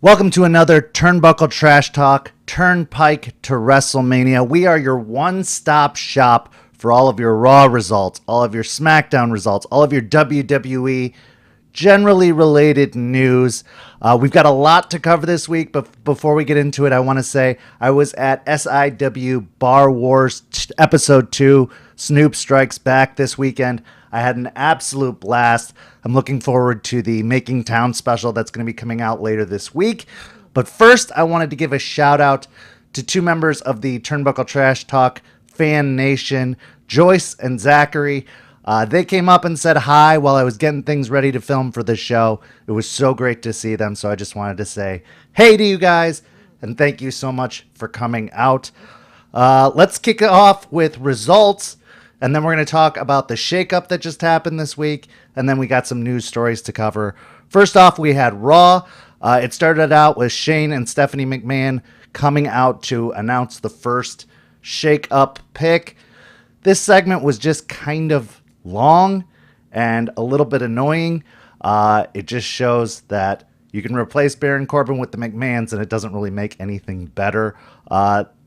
Welcome to another Turnbuckle Trash Talk, Turnpike to WrestleMania. We are your one-stop shop for all of your Raw results, all of your SmackDown results, all of your WWE generally related news. We've got a lot to cover this week, but before we get into it, I want to say I was at SIW Bar Wars Episode 2, Snoop Strikes Back this weekend. I had an absolute blast. I'm looking forward to the Making Town special that's going to be coming out later this week. But first, I wanted to give a shout out to two members of the Turnbuckle Trash Talk Fan Nation, Joyce and Zachary. They came up and said hi while I was getting things ready to film for the show. It was so great to see them, so I just wanted to say hey to you guys, and thank you so much for coming out. Let's kick it off with results. And then we're going to talk about the shakeup that just happened this week. And then we got some news stories to cover. First off, we had Raw. It started out with Shane and Stephanie McMahon coming out to announce the first shakeup pick. This segment was just kind of long and a little bit annoying. It just shows that you can replace Baron Corbin with the McMahons and it doesn't really make anything better.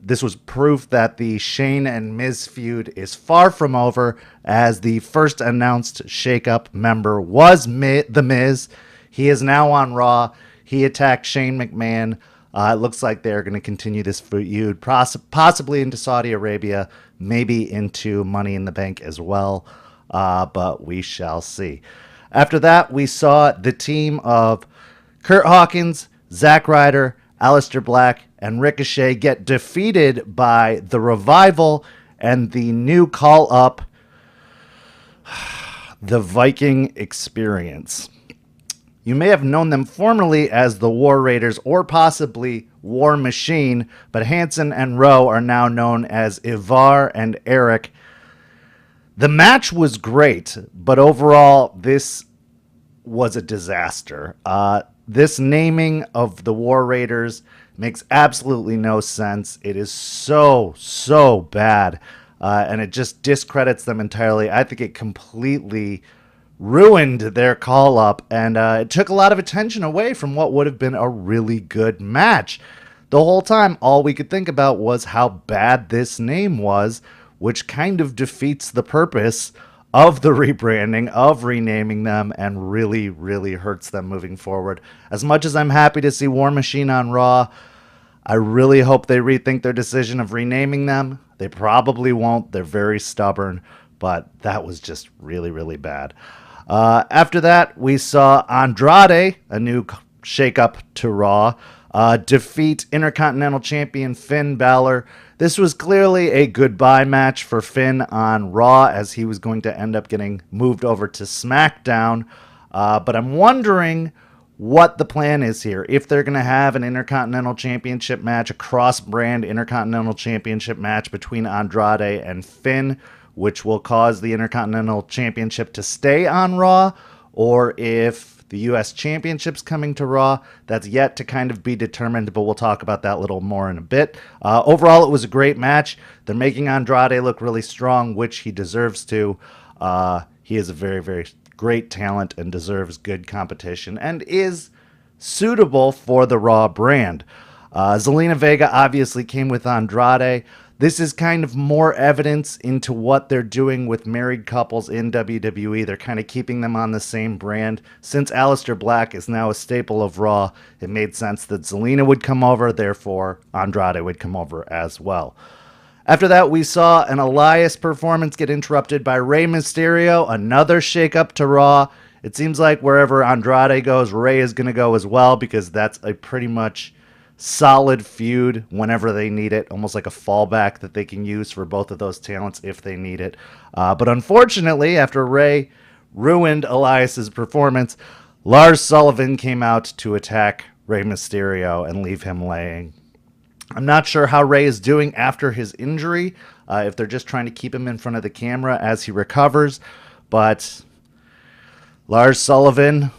This was proof that the Shane and Miz feud is far from over, as the first announced shakeup member was The Miz. He is now on Raw. He attacked Shane McMahon. It looks like they're going to continue this feud, possibly into Saudi Arabia, maybe into Money in the Bank as well, but we shall see. After that, we saw the team of Kurt Hawkins, Zack Ryder, Aleister Black, and Ricochet get defeated by The Revival and the new call-up, the Viking Experience. You may have known them formerly as the War Raiders or possibly War Machine, but Hanson and Rowe are now known as Ivar and Eric. The match was great, but overall, this was a disaster. This naming of the War Raiders makes absolutely no sense. It is so bad, and it just discredits them entirely. I think it completely ruined their call-up, and it took a lot of attention away from what would have been a really good match. The whole time, all we could think about was how bad this name was, which kind of defeats the purpose of the rebranding, of renaming them, and really hurts them moving forward. As much as I'm happy to see War Machine on Raw, I really hope they rethink their decision of renaming them. They probably won't. They're very stubborn, but that was just really bad. After that, we saw Andrade, a new shakeup to Raw, defeat Intercontinental Champion Finn Balor. This was clearly a goodbye match for Finn on Raw, as he was going to end up getting moved over to SmackDown. But I'm wondering what the plan is here. If they're going to have an Intercontinental Championship match, a cross-brand Intercontinental Championship match between Andrade and Finn, which will cause the Intercontinental Championship to stay on Raw, or if the U.S. Championship's coming to Raw. That's yet to kind of be determined, but we'll talk about that a little more in a bit. Overall, it was a great match. They're making Andrade look really strong, which he deserves to. He is a very great talent and deserves good competition and is suitable for the Raw brand. Zelina Vega obviously came with Andrade. This is kind of more evidence into what they're doing with married couples in WWE. They're kind of keeping them on the same brand. Since Aleister Black is now a staple of Raw, it made sense that Zelina would come over, therefore Andrade would come over as well. After that, we saw an Elias performance get interrupted by Rey Mysterio, another shakeup to Raw. It seems like wherever Andrade goes, Rey is going to go as well, because that's a pretty much solid feud whenever they need it, almost like a fallback that they can use for both of those talents if they need it. But unfortunately, after Rey ruined Elias's performance, Lars Sullivan came out to attack Rey Mysterio and leave him laying. I'm not sure how Rey is doing after his injury, if they're just trying to keep him in front of the camera as he recovers, but Lars Sullivan,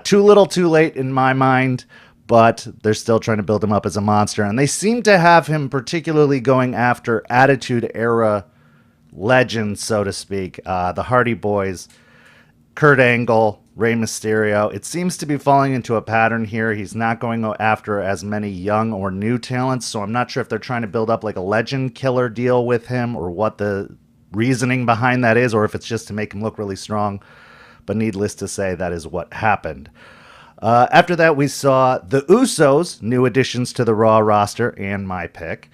too little too late in my mind, but they're still trying to build him up as a monster. And they seem to have him particularly going after Attitude Era legends, so to speak. The Hardy Boys, Kurt Angle, Rey Mysterio. It seems to be falling into a pattern here. He's not going after as many young or new talents, so I'm not sure if they're trying to build up like a legend killer deal with him or what the reasoning behind that is, or if it's just to make him look really strong. But needless to say, that is what happened. After that, we saw the Usos, new additions to the Raw roster, and my pick,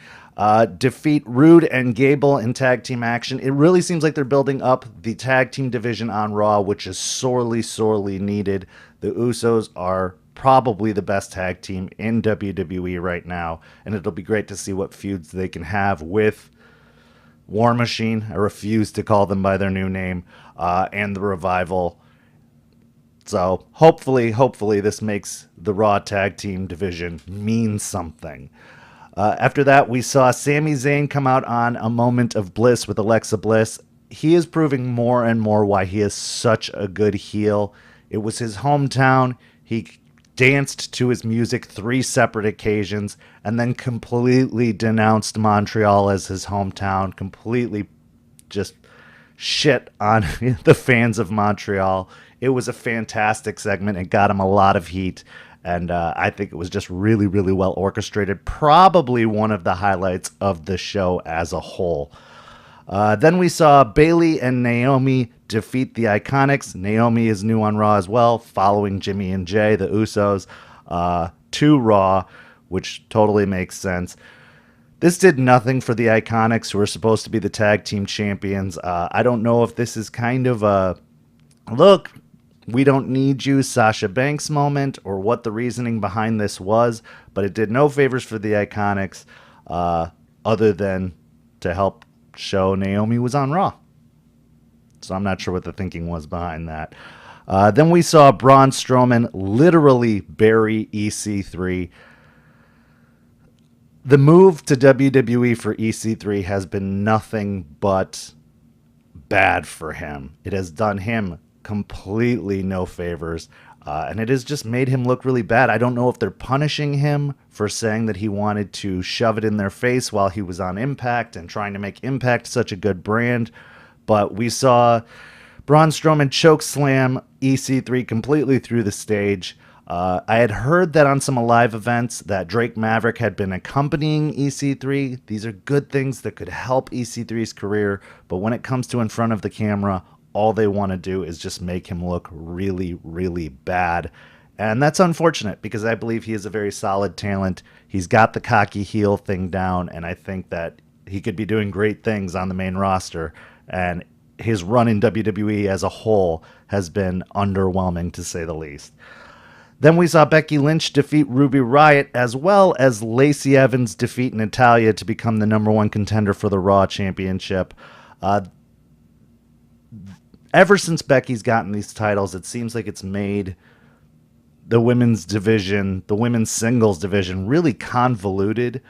defeat Rude and Gable in tag team action. It really seems like they're building up the tag team division on Raw, which is sorely, sorely needed. The Usos are probably the best tag team in WWE right now, and it'll be great to see what feuds they can have with War Machine. I refuse to call them by their new name, and the Revival. So hopefully this makes the Raw tag team division mean something. After that, we saw Sami Zayn come out on A Moment of Bliss with Alexa Bliss. He is proving more and more why he is such a good heel. It was his hometown. He danced to his music 3 separate occasions and then completely denounced Montreal as his hometown, completely just shit on the fans of Montreal. It was a fantastic segment. It got him a lot of heat, and I think it was just really, really well orchestrated. Probably one of the highlights of the show as a whole. Then we saw Bayley and Naomi defeat the Iconics. Naomi is new on Raw as well, following Jimmy and Jay, the Usos, to Raw, which totally makes sense. This did nothing for the Iconics, who are supposed to be the tag team champions. I don't know if this is kind of a, look, we don't need you, Sasha Banks moment, or what the reasoning behind this was, but it did no favors for the Iconics, other than to help show Naomi was on Raw. So I'm not sure what the thinking was behind that. Then we saw Braun Strowman literally bury EC3. The move to WWE for EC3 has been nothing but bad for him. It has done him completely no favors, and it has just made him look really bad. I don't know if they're punishing him for saying that he wanted to shove it in their face while he was on Impact and trying to make Impact such a good brand, but we saw Braun Strowman chokeslam EC3 completely through the stage. I had heard that on some live events that Drake Maverick had been accompanying EC3. These are good things that could help EC3's career, but when it comes to in front of the camera, all they want to do is just make him look really, really bad. And that's unfortunate because I believe he is a very solid talent. He's got the cocky heel thing down, and I think that he could be doing great things on the main roster. And his run in WWE as a whole has been underwhelming, to say the least. Then we saw Becky Lynch defeat Ruby Riott, as well as Lacey Evans defeat Natalya to become the #1 contender for the Raw Championship. Ever since Becky's gotten these titles, it seems like it's made the women's division, the women's singles division, really convoluted.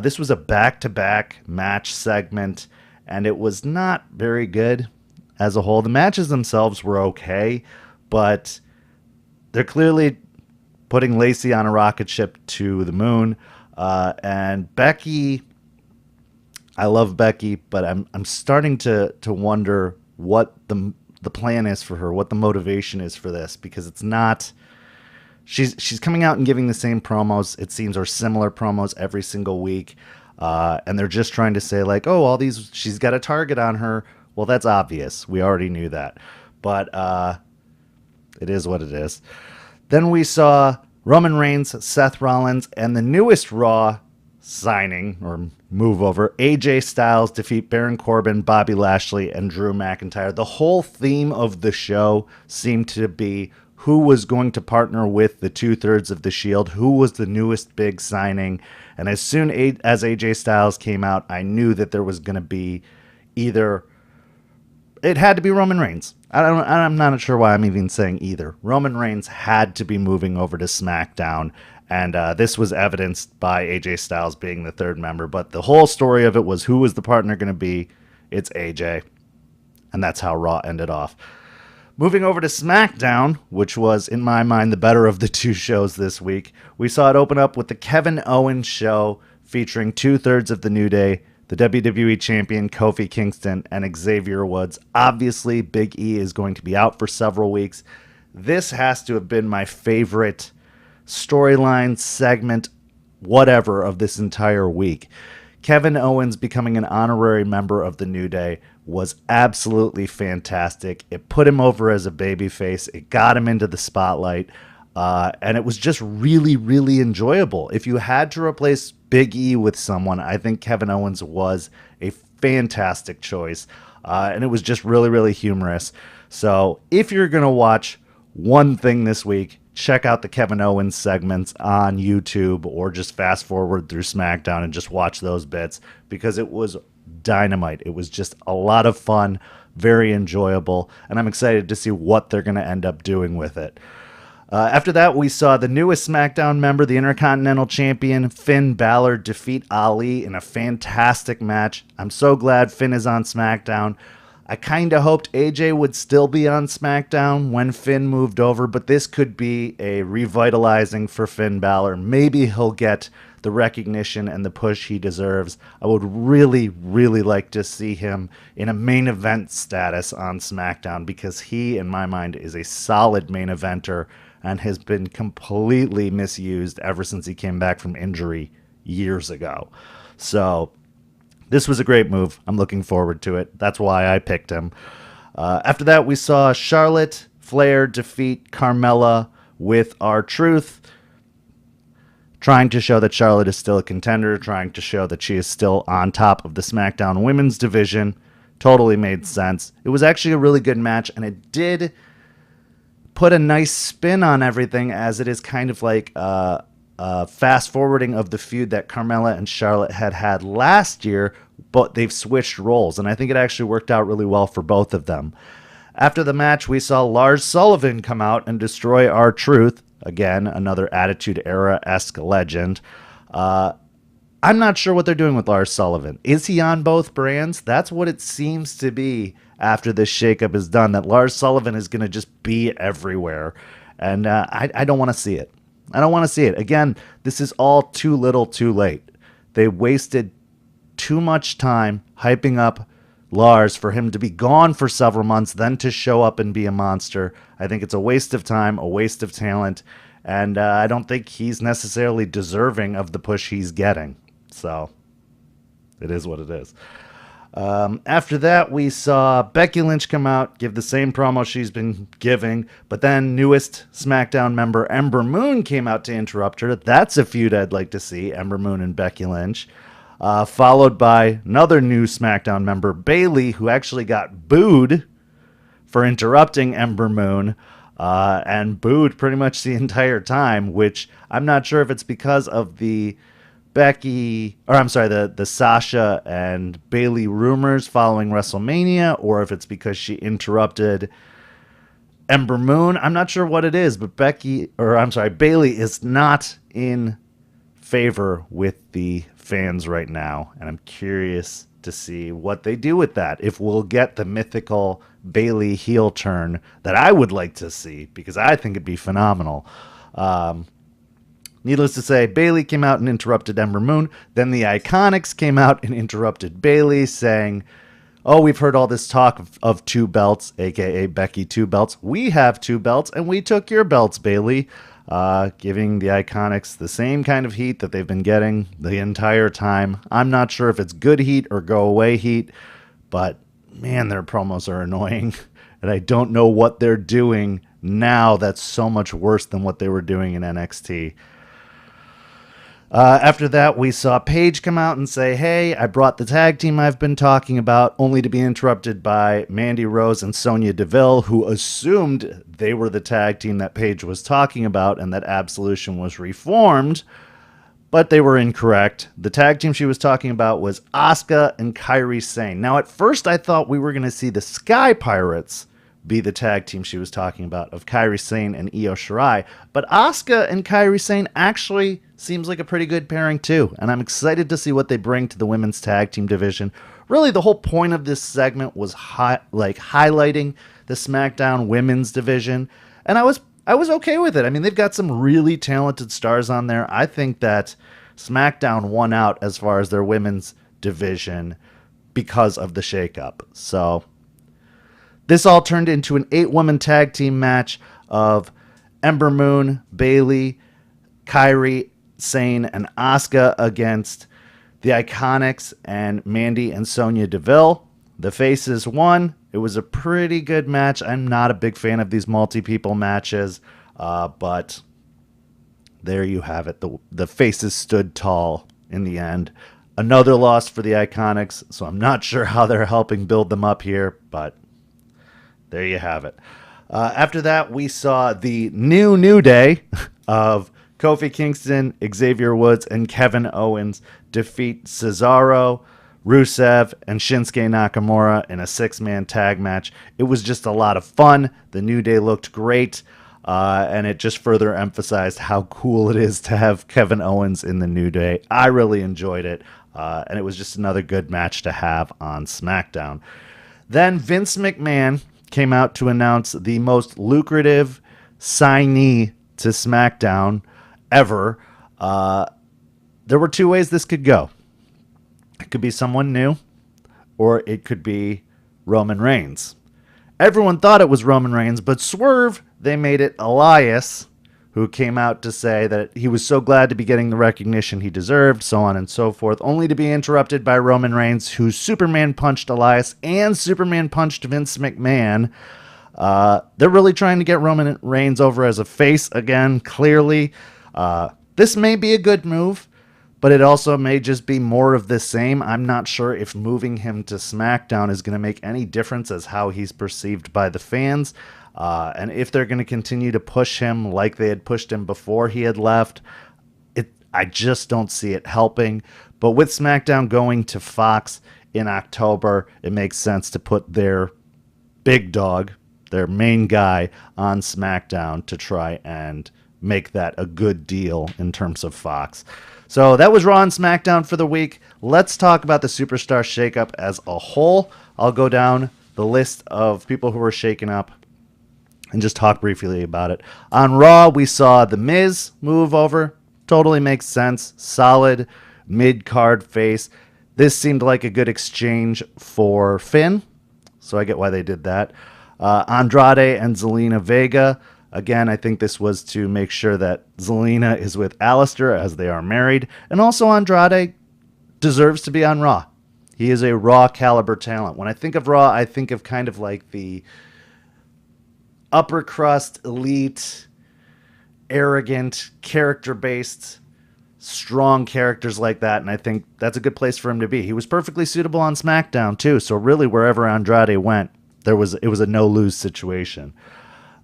This was a back-to-back match segment, and it was not very good as a whole. The matches themselves were okay, but they're clearly putting Lacey on a rocket ship to the moon. And Becky, I love Becky, but I'm starting to wonder what the plan is for her, what the motivation is for this, because it's not. She's coming out and giving the same promos, it seems, or similar promos every single week, and they're just trying to say like, oh, all these, she's got a target on her. Well, that's obvious. We already knew that, but it is what it is. Then we saw Roman Reigns, Seth Rollins, and the newest Raw signing or move over, AJ Styles defeat Baron Corbin, Bobby Lashley, and Drew McIntyre. The whole theme of the show seemed to be who was going to partner with the 2/3 of the Shield, who was the newest big signing. And as soon as AJ Styles came out, I knew that there was going to be either, it had to be Roman Reigns. I'm not sure why I'm even saying either. Roman Reigns had to be moving over to SmackDown, and this was evidenced by AJ Styles being the third member. But the whole story of it was, who was the partner going to be? It's AJ. And that's how Raw ended off. Moving over to SmackDown, which was, in my mind, the better of the two shows this week, we saw it open up with the Kevin Owens show featuring 2/3 of the New Day, the WWE Champion Kofi Kingston, and Xavier Woods. Obviously, Big E is going to be out for several weeks. this has to have been my favorite storyline, segment, whatever of this entire week. Kevin Owens becoming an honorary member of the New Day was absolutely fantastic. It put him over as a babyface. It got him into the spotlight. And it was just really, really enjoyable. If you had to replace Big E with someone, I think Kevin Owens was a fantastic choice. And it was just really, really humorous. So if you're going to watch one thing this week, check out the Kevin Owens segments on YouTube or just fast forward through SmackDown and just watch those bits because it was dynamite. It was just a lot of fun, very enjoyable, and I'm excited to see what they're going to end up doing with it. After that, we saw the newest SmackDown member, the Intercontinental Champion, Finn Balor, defeat Ali in a fantastic match. I'm so glad Finn is on SmackDown. I kind of hoped AJ would still be on SmackDown when Finn moved over, but this could be a revitalizing for Finn Balor. Maybe he'll get the recognition and the push he deserves. I would really, really like to see him in a main event status on SmackDown because he, in my mind, is a solid main eventer and has been completely misused ever since he came back from injury years ago. So this was a great move. I'm looking forward to it. That's why I picked him. After that, we saw Charlotte Flair defeat Carmella with R-Truth, trying to show that Charlotte is still a contender, trying to show that she is still on top of the SmackDown women's division. Totally made sense. It was actually a really good match, and it did put a nice spin on everything, as it is kind of like fast forwarding of the feud that Carmella and Charlotte had last year, but they've switched roles, and I think it actually worked out really well for both of them. After the match, we saw Lars Sullivan come out and destroy R-Truth. Again, another Attitude Era-esque legend. I'm not sure what they're doing with Lars Sullivan. Is he on both brands? That's what it seems to be after this shakeup is done, that Lars Sullivan is going to just be everywhere. And I don't want to see it. I don't want to see it. Again, this is all too little too late. They wasted too much time hyping up Lars for him to be gone for several months, then to show up and be a monster. I think it's a waste of time, a waste of talent, and I don't think he's necessarily deserving of the push he's getting. So it is what it is. After that, we saw Becky Lynch come out, give the same promo she's been giving, but then newest SmackDown member Ember Moon came out to interrupt her. That's a feud I'd like to see, Ember Moon and Becky Lynch. Followed by another new SmackDown member, Bayley, who actually got booed for interrupting Ember Moon, and booed pretty much the entire time, which I'm not sure if it's because of the the Sasha and Bayley rumors following WrestleMania, or if it's because she interrupted Ember Moon. I'm not sure what it is, but Bayley is not in favor with the fans right now, and I'm curious to see what they do with that. If we'll get the mythical Bayley heel turn that I would like to see, because I think it'd be phenomenal. Needless to say, Bayley came out and interrupted Ember Moon. Then the Iconics came out and interrupted Bayley, saying, "Oh, we've heard all this talk of two belts, aka Becky 2 belts. We have 2 belts, and we took your belts, Bayley." Giving the Iconics the same kind of heat that they've been getting the entire time. I'm not sure if it's good heat or go away heat, but man, their promos are annoying, and I don't know what they're doing now that's so much worse than what they were doing in NXT. After that, we saw Paige come out and say, "Hey, I brought the tag team I've been talking about," only to be interrupted by Mandy Rose and Sonya Deville, who assumed they were the tag team that Paige was talking about and that Absolution was reformed, but they were incorrect. The tag team she was talking about was Asuka and Kairi Sane. Now, at first, I thought we were going to see the Sky Pirates be the tag team she was talking about, of Kairi Sane and Io Shirai, but Asuka and Kairi Sane actually seems like a pretty good pairing too, and I'm excited to see what they bring to the women's tag team division. Really, the whole point of this segment was highlighting the SmackDown women's division, and I was okay with it. I mean, they've got some really talented stars on there. I think that SmackDown won out as far as their women's division because of the shakeup. So this all turned into an 8-woman tag team match. of Ember Moon, Bayley, Kairi, Sane, and Asuka against the Iconics and Mandy and Sonya Deville. The Faces won. It was a pretty good match. I'm not a big fan of these multi-people matches, but there you have it. The Faces stood tall in the end. Another loss for the Iconics, so I'm not sure how they're helping build them up here, but there you have it. After that, we saw the New Day of Kofi Kingston, Xavier Woods, and Kevin Owens defeat Cesaro, Rusev, and Shinsuke Nakamura in a 6-man tag match. It was just a lot of fun. The New Day looked great, and it just further emphasized how cool it is to have Kevin Owens in the New Day. I really enjoyed it, and it was just another good match to have on SmackDown. Then Vince McMahon came out to announce the most lucrative signee to SmackDown ever. There were two ways this could go. It could be someone new, or it could be Roman Reigns. Everyone thought it was Roman Reigns, but Swerve, they made it Elias, who came out to say that he was so glad to be getting the recognition he deserved, so on and so forth, only to be interrupted by Roman Reigns, who Superman punched Elias and Superman punched Vince McMahon. They're really trying to get Roman Reigns over as a face again, clearly. This may be a good move, but it also may just be more of the same. I'm not sure if moving him to SmackDown is going to make any difference as how he's perceived by the fans. And if they're going to continue to push him like they had pushed him before he had left, I just don't see it helping. But with SmackDown going to Fox in October, it makes sense to put their big dog, their main guy, on SmackDown to try and make that a good deal in terms of Fox. So that was Raw and SmackDown for the week. Let's talk about the Superstar shakeup as a whole. I'll go down the list of people who were shaken up and just talk briefly about it. On Raw, we saw The Miz move over. Totally makes sense. Solid mid-card face. This seemed like a good exchange for Finn, so I get why they did that. Andrade and Zelina Vega. Again, I think this was to make sure that Zelina is with Alistair as they are married. And also Andrade deserves to be on Raw. He is a Raw caliber talent. When I think of Raw, I think of kind of like the upper crust, elite, arrogant, character-based, strong characters like that. And I think that's a good place for him to be. He was perfectly suitable on SmackDown too. So really wherever Andrade went, it was a no-lose situation.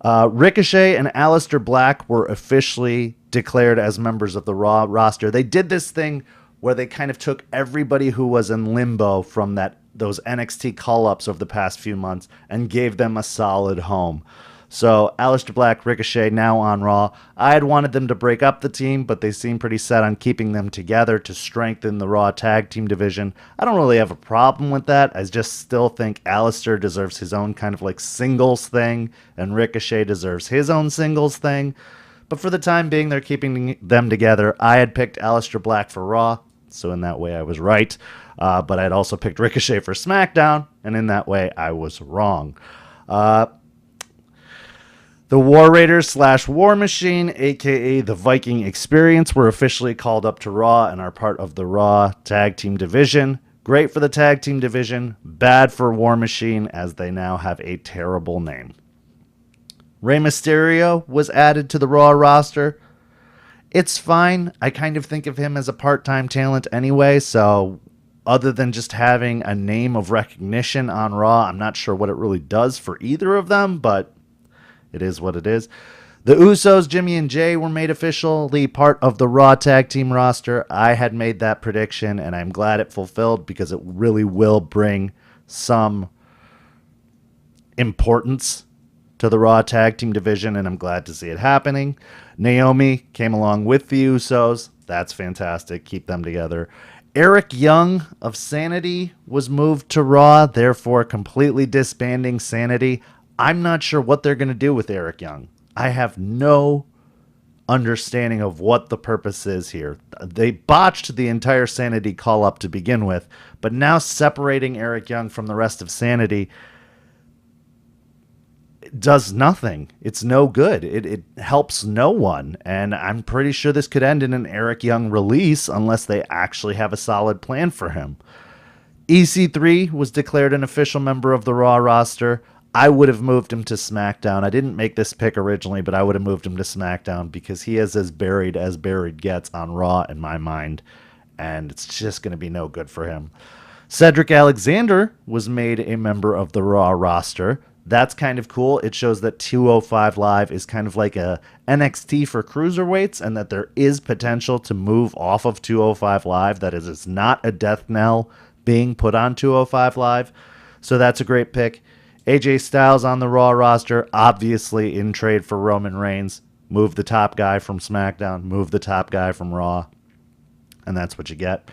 Ricochet and Aleister Black were officially declared as members of the Raw roster. They did this thing where they kind of took everybody who was in limbo from those NXT call-ups over the past few months and gave them a solid home. So Aleister Black, Ricochet, now on Raw. I had wanted them to break up the team, but they seem pretty set on keeping them together to strengthen the Raw tag team division. I don't really have a problem with that. I just still think Aleister deserves his own kind of like singles thing, and Ricochet deserves his own singles thing. But for the time being, they're keeping them together. I had picked Aleister Black for Raw, so in that way I was right. But I'd also picked Ricochet for SmackDown, and in that way I was wrong. The War Raiders / War Machine, a.k.a. the Viking Experience, were officially called up to Raw and are part of the Raw Tag Team Division. Great for the Tag Team Division, bad for War Machine, as they now have a terrible name. Rey Mysterio was added to the Raw roster. It's fine. I kind of think of him as a part-time talent anyway, so other than just having a name of recognition on Raw, I'm not sure what it really does for either of them, but it is what it is. The Usos, Jimmy and Jay, were made officially part of the Raw Tag Team roster. I had made that prediction, and I'm glad it fulfilled because it really will bring some importance to the Raw Tag Team division, and I'm glad to see it happening. Naomi came along with the Usos. That's fantastic. Keep them together. Eric Young of Sanity was moved to Raw, therefore completely disbanding Sanity. I'm not sure what they're going to do with Eric Young. I have no understanding of what the purpose is here. They botched the entire Sanity call-up to begin with, but now separating Eric Young from the rest of Sanity, does nothing. It's no good. It helps no one. And I'm pretty sure this could end in an Eric Young release unless they actually have a solid plan for him. EC3 was declared an official member of the Raw roster. I would have moved him to SmackDown. I didn't make this pick originally, but I would have moved him to SmackDown because he is as buried gets on Raw in my mind. And it's just going to be no good for him. Cedric Alexander was made a member of the Raw roster. That's kind of cool. It shows that 205 Live is kind of like a NXT for cruiserweights and that there is potential to move off of 205 Live. That is, it's not a death knell being put on 205 Live. So that's a great pick. AJ Styles on the Raw roster, obviously in trade for Roman Reigns. Move the top guy from SmackDown, move the top guy from Raw, and that's what you get.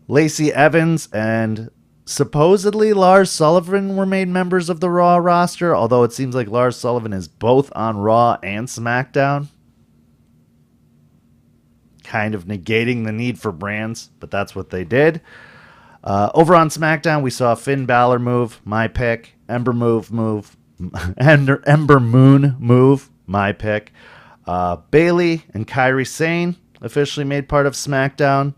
Lacey Evans and supposedly Lars Sullivan were made members of the Raw roster, although it seems like Lars Sullivan is both on Raw and SmackDown. Kind of negating the need for brands, but that's what they did. Over on SmackDown, we saw Finn Balor move, my pick. Ember Moon move, my pick. Bayley and Kairi Sane officially made part of SmackDown,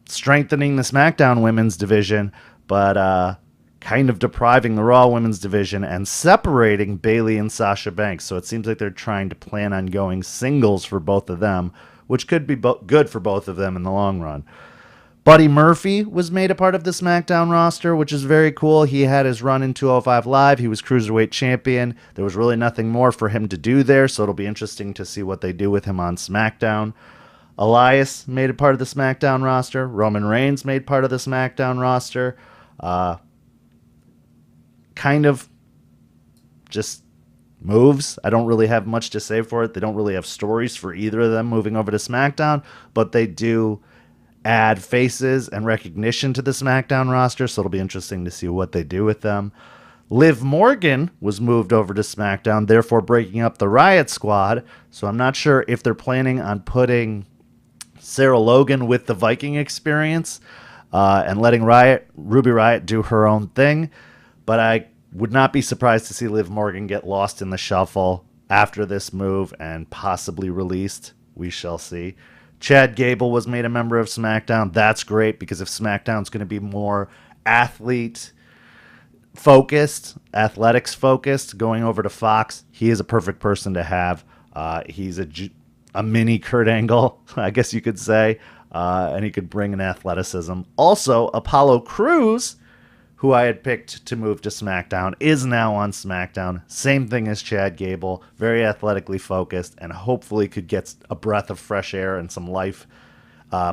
strengthening the SmackDown women's division, but kind of depriving the Raw women's division and separating Bayley and Sasha Banks. So it seems like they're trying to plan on going singles for both of them, which could be good for both of them in the long run. Buddy Murphy was made a part of the SmackDown roster, which is very cool. He had his run in 205 Live. He was Cruiserweight Champion. There was really nothing more for him to do there, so it'll be interesting to see what they do with him on SmackDown. Elias made a part of the SmackDown roster. Roman Reigns made part of the SmackDown roster. Kind of just moves. I don't really have much to say for it. They don't really have stories for either of them moving over to SmackDown, but they do add faces and recognition to the SmackDown roster, so it'll be interesting to see what they do with them. Liv Morgan was moved over to SmackDown, therefore breaking up the Riot Squad, so I'm not sure if they're planning on putting Sarah Logan with the Viking experience and letting Ruby Riott do her own thing, but I would not be surprised to see Liv Morgan get lost in the shuffle after this move and possibly released. We shall see. Chad Gable was made a member of SmackDown. That's great because if SmackDown's going to be more athletics focused, going over to Fox, he is a perfect person to have. He's a mini Kurt Angle, I guess you could say, and he could bring an athleticism. Also, Apollo Crews, who I had picked to move to SmackDown, is now on SmackDown. Same thing as Chad Gable, very athletically focused, and hopefully could get a breath of fresh air and some life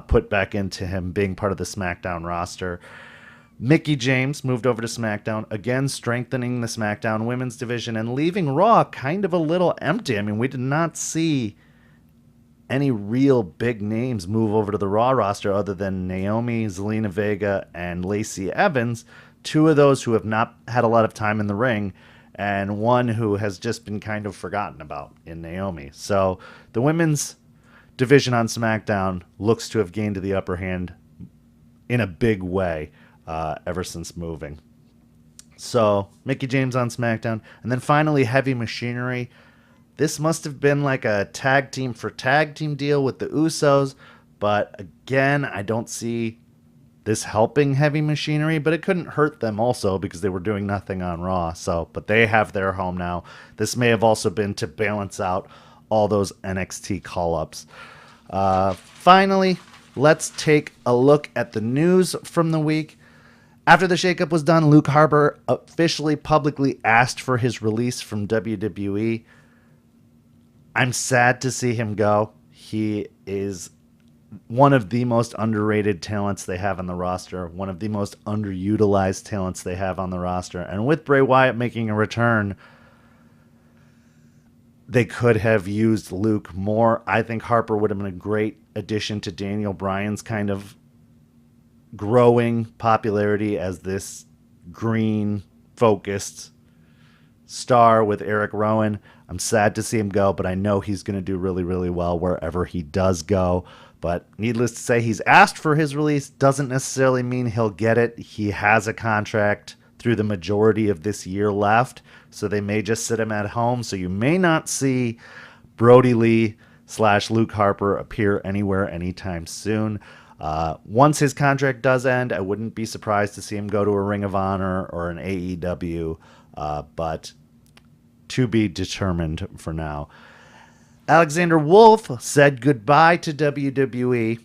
put back into him being part of the SmackDown roster. Mickie James moved over to SmackDown, again strengthening the SmackDown women's division and leaving Raw kind of a little empty. I mean, we did not see any real big names move over to the Raw roster other than Naomi, Zelina Vega, and Lacey Evans. Two of those who have not had a lot of time in the ring, and one who has just been kind of forgotten about in Naomi. So the women's division on SmackDown looks to have gained the upper hand in a big way ever since moving. So Mickie James on SmackDown. And then finally Heavy Machinery. This must have been like a tag team for tag team deal with the Usos. But again, I don't see this helping Heavy Machinery, but it couldn't hurt them also because they were doing nothing on Raw. But they have their home now. This may have also been to balance out all those NXT call-ups. Finally, let's take a look at the news from the week. After the shakeup was done, Luke Harper officially publicly asked for his release from WWE. I'm sad to see him go. He is one of the most underrated talents they have on the roster, one of the most underutilized talents they have on the roster. And with Bray Wyatt making a return, they could have used Luke more. I think Harper would have been a great addition to Daniel Bryan's kind of growing popularity as this green-focused star with Eric Rowan. I'm sad to see him go, but I know he's going to do really, really well wherever he does go. But needless to say, he's asked for his release. Doesn't necessarily mean he'll get it. He has a contract through the majority of this year left. So they may just sit him at home. So you may not see Brody Lee / Luke Harper appear anywhere anytime soon. Once his contract does end, I wouldn't be surprised to see him go to a Ring of Honor or an AEW, but to be determined for now. Alexander Wolf said goodbye to WWE.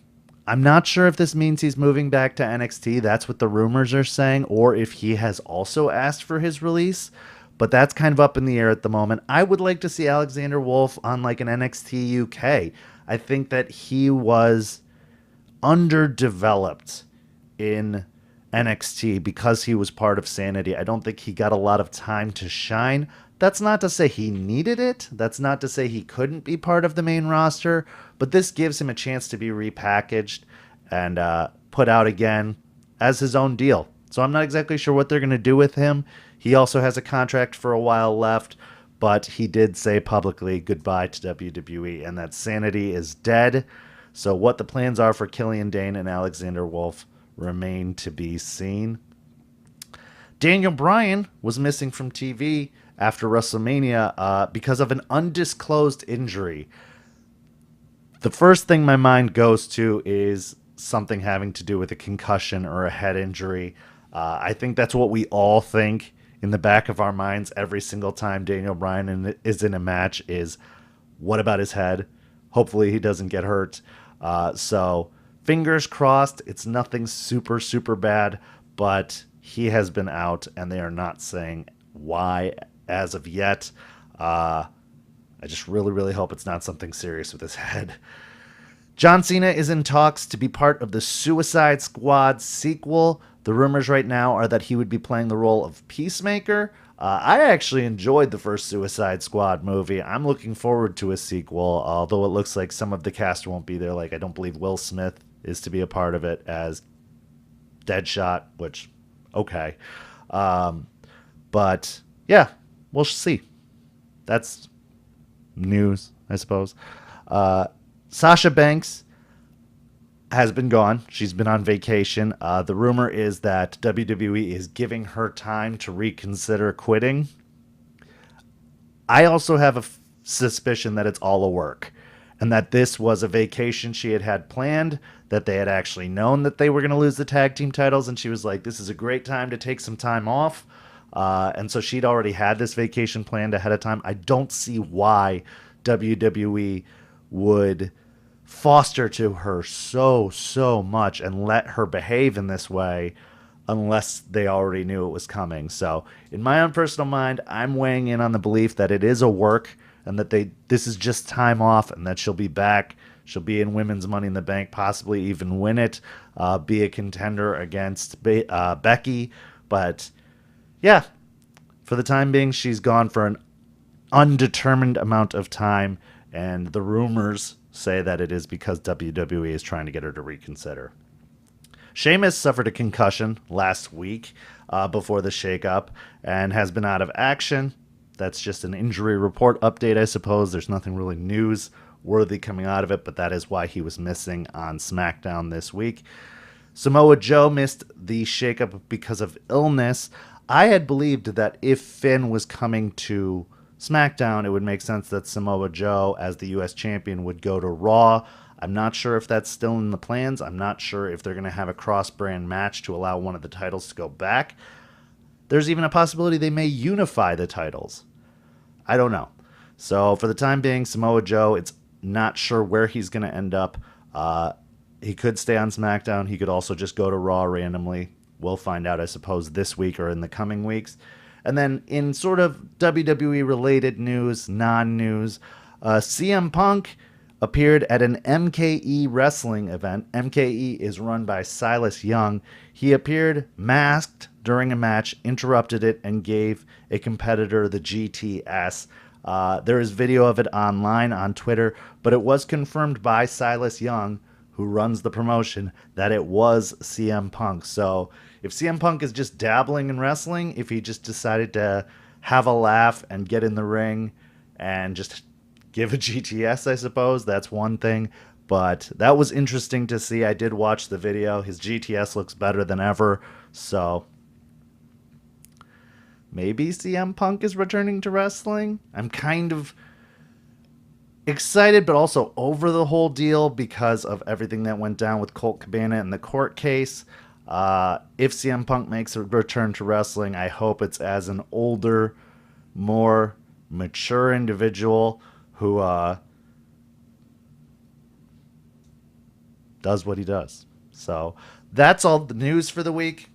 I'm not sure if this means he's moving back to NXT. That's what the rumors are saying, or if he has also asked for his release. But that's kind of up in the air at the moment. I would like to see Alexander Wolf on like an NXT UK. I think that he was underdeveloped in NXT because he was part of Sanity. I don't think he got a lot of time to shine. That's not to say he needed it. That's not to say he couldn't be part of the main roster. But this gives him a chance to be repackaged and put out again as his own deal. So I'm not exactly sure what they're going to do with him. He also has a contract for a while left, but he did say publicly goodbye to WWE and that Sanity is dead. So what the plans are for Killian Dane and Alexander Wolf remain to be seen. Daniel Bryan was missing from TV after WrestleMania because of an undisclosed injury. The first thing my mind goes to is something having to do with a concussion or a head injury. I think that's what we all think in the back of our minds every single time Daniel Bryan is in a match is, what about his head? Hopefully he doesn't get hurt. So fingers crossed, it's nothing super, super bad, but he has been out and they are not saying why as of yet. I just really, really hope it's not something serious with his head. John Cena is in talks to be part of the Suicide Squad sequel. The rumors right now are that he would be playing the role of Peacemaker. I actually enjoyed the first Suicide Squad movie. I'm looking forward to a sequel, although it looks like some of the cast won't be there. Like, I don't believe Will Smith is to be a part of it as Deadshot, which, okay. But, yeah, we'll see. That's news, I suppose. Sasha Banks has been gone. She's been on vacation. The rumor is that WWE is giving her time to reconsider quitting. I also have a suspicion that it's all a work and that this was a vacation she had planned, that they had actually known that they were going to lose the tag team titles, and she was like, this is a great time to take some time off. And so she'd already had this vacation planned ahead of time. I don't see why WWE would foster to her so much and let her behave in this way unless they already knew it was coming. So in my own personal mind, I'm weighing in on the belief that it is a work and that this is just time off and that she'll be back. She'll be in Women's Money in the Bank, possibly even win it, be a contender against Becky. But yeah, for the time being, she's gone for an undetermined amount of time, and the rumors say that it is because WWE is trying to get her to reconsider. Sheamus suffered a concussion last week before the shakeup and has been out of action. That's just an injury report update, I suppose. There's nothing really newsworthy coming out of it, but that is why he was missing on SmackDown this week. Samoa Joe missed the shakeup because of illness. I had believed that if Finn was coming to SmackDown, it would make sense that Samoa Joe, as the U.S. champion, would go to Raw. I'm not sure if that's still in the plans. I'm not sure if they're going to have a cross-brand match to allow one of the titles to go back. There's even a possibility they may unify the titles. I don't know. So for the time being, Samoa Joe, it's not sure where he's going to end up. He could stay on SmackDown. He could also just go to Raw randomly. We'll find out, I suppose, this week or in the coming weeks. And then in sort of WWE-related news, non-news, CM Punk appeared at an MKE wrestling event. MKE is run by Silas Young. He appeared masked during a match, interrupted it, and gave a competitor the GTS. There is video of it online on Twitter, but it was confirmed by Silas Young, who runs the promotion, that it was CM Punk. So if CM Punk is just dabbling in wrestling, if he just decided to have a laugh and get in the ring and just give a GTS, I suppose, that's one thing. But that was interesting to see. I did watch the video. His GTS looks better than ever. So maybe CM Punk is returning to wrestling. I'm kind of excited, but also over the whole deal because of everything that went down with Colt Cabana in the court case. If CM Punk makes a return to wrestling, I hope it's as an older, more mature individual who does what he does. So that's all the news for the week.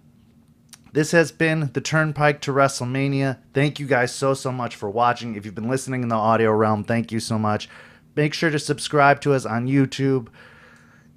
This has been the Turnpike to WrestleMania. Thank you guys so much for watching. If you've been listening in the audio realm, thank you so much. Make sure to subscribe to us on YouTube,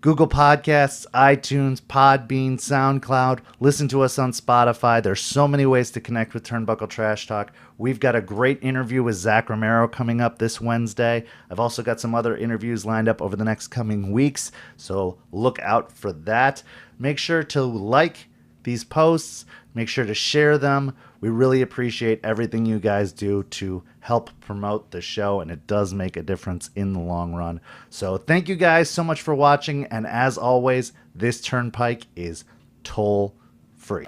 Google Podcasts, iTunes, Podbean, SoundCloud. Listen to us on Spotify. There's so many ways to connect with Turnbuckle Trash Talk. We've got a great interview with Zach Romero coming up this Wednesday. I've also got some other interviews lined up over the next coming weeks, so look out for that. Make sure to like these posts. Make sure to share them. We really appreciate everything you guys do to help promote the show, and it does make a difference in the long run. So thank you guys so much for watching, and as always, this Turnpike is toll free.